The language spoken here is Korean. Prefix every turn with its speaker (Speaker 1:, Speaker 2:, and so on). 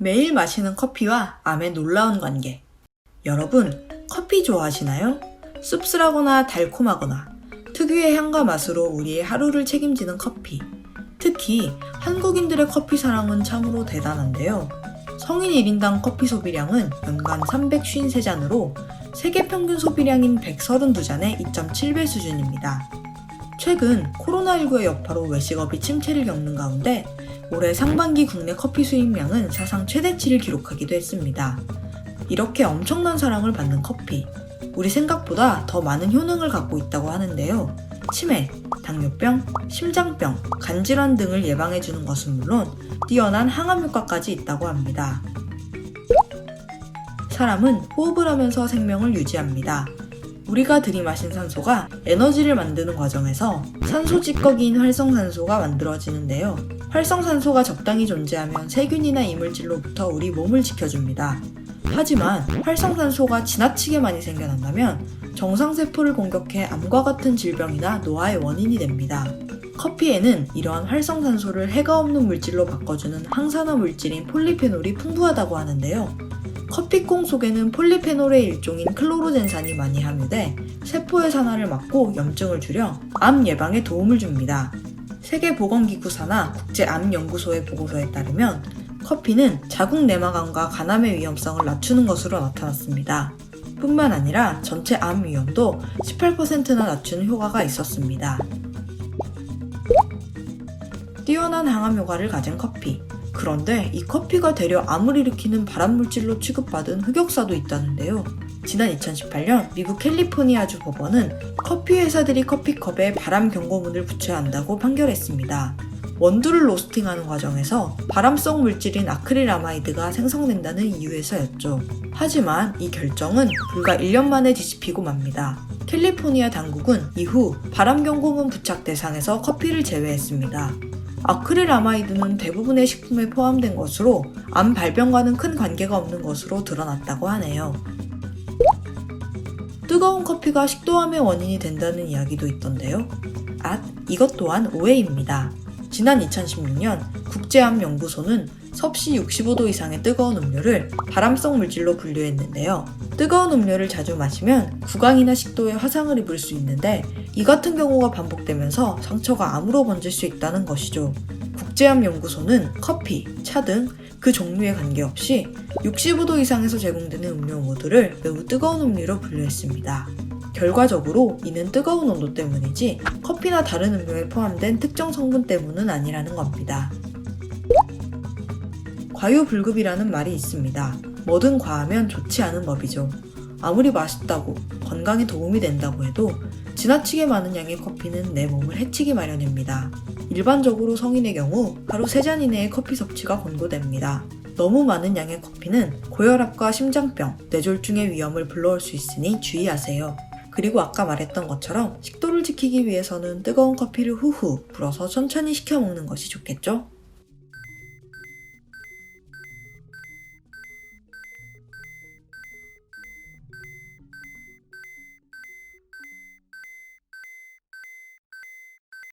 Speaker 1: 매일 마시는 커피와 암의 놀라운 관계. 여러분, 커피 좋아하시나요? 씁쓸하거나 달콤하거나 특유의 향과 맛으로 우리의 하루를 책임지는 커피. 특히 한국인들의 커피 사랑은 참으로 대단한데요. 성인 1인당 커피 소비량은 연간 353잔으로 세계 평균 소비량인 132잔의 2.7배 수준입니다. 최근 코로나19의 여파로 외식업이 침체를 겪는 가운데 올해 상반기 국내 커피 수입량은 사상 최대치를 기록하기도 했습니다. 이렇게 엄청난 사랑을 받는 커피, 우리 생각보다 더 많은 효능을 갖고 있다고 하는데요. 치매, 당뇨병, 심장병, 간질환 등을 예방해주는 것은 물론 뛰어난 항암 효과까지 있다고 합니다. 사람은 호흡을 하면서 생명을 유지합니다. 우리가 들이마신 산소가 에너지를 만드는 과정에서 산소 찌꺼기인 활성산소가 만들어지는데요. 활성산소가 적당히 존재하면 세균이나 이물질로부터 우리 몸을 지켜줍니다. 하지만 활성산소가 지나치게 많이 생겨난다면 정상세포를 공격해 암과 같은 질병이나 노화의 원인이 됩니다. 커피에는 이러한 활성산소를 해가 없는 물질로 바꿔주는 항산화 물질인 폴리페놀이 풍부하다고 하는데요. 커피콩 속에는 폴리페놀의 일종인 클로로젠산이 많이 함유돼 세포의 산화를 막고 염증을 줄여 암 예방에 도움을 줍니다. 세계보건기구 산하 국제암연구소의 보고서에 따르면 커피는 자궁 내막암과 간암의 위험성을 낮추는 것으로 나타났습니다. 뿐만 아니라 전체 암 위험도 18%나 낮추는 효과가 있었습니다. 뛰어난 항암 효과를 가진 커피. 그런데 이 커피가 되려 암을 일으키는 발암물질로 취급받은 흑역사도 있다는데요. 지난 2018년 미국 캘리포니아주 법원은 커피 회사들이 커피컵에 발암 경고문을 붙여야 한다고 판결했습니다. 원두를 로스팅하는 과정에서 발암성 물질인 아크릴아마이드가 생성된다는 이유에서였죠. 하지만 이 결정은 불과 1년 만에 뒤집히고 맙니다. 캘리포니아 당국은 이후 발암 경고문 부착 대상에서 커피를 제외했습니다. 아크릴아마이드는 대부분의 식품에 포함된 것으로 암 발병과는 큰 관계가 없는 것으로 드러났다고 하네요. 뜨거운 커피가 식도암의 원인이 된다는 이야기도 있던데요. 이것 또한 오해입니다. 지난 2016년 국제암연구소는 섭씨 65도 이상의 뜨거운 음료를 발암성 물질로 분류했는데요. 뜨거운 음료를 자주 마시면 구강이나 식도에 화상을 입을 수 있는데 이 같은 경우가 반복되면서 상처가 암으로 번질 수 있다는 것이죠. 국제암연구소는 커피, 차 등 그 종류에 관계없이 65도 이상에서 제공되는 음료 모두를 매우 뜨거운 음료로 분류했습니다. 결과적으로 이는 뜨거운 온도 때문이지 커피나 다른 음료에 포함된 특정 성분 때문은 아니라는 겁니다. 과유불급이라는 말이 있습니다. 뭐든 과하면 좋지 않은 법이죠. 아무리 맛있다고 건강에 도움이 된다고 해도 지나치게 많은 양의 커피는 내 몸을 해치기 마련입니다. 일반적으로 성인의 경우 하루 3잔 이내의 커피 섭취가 권고됩니다. 너무 많은 양의 커피는 고혈압과 심장병, 뇌졸중의 위험을 불러올 수 있으니 주의하세요. 그리고 아까 말했던 것처럼 식도를 지키기 위해서는 뜨거운 커피를 후후 불어서 천천히 식혀 먹는 것이 좋겠죠?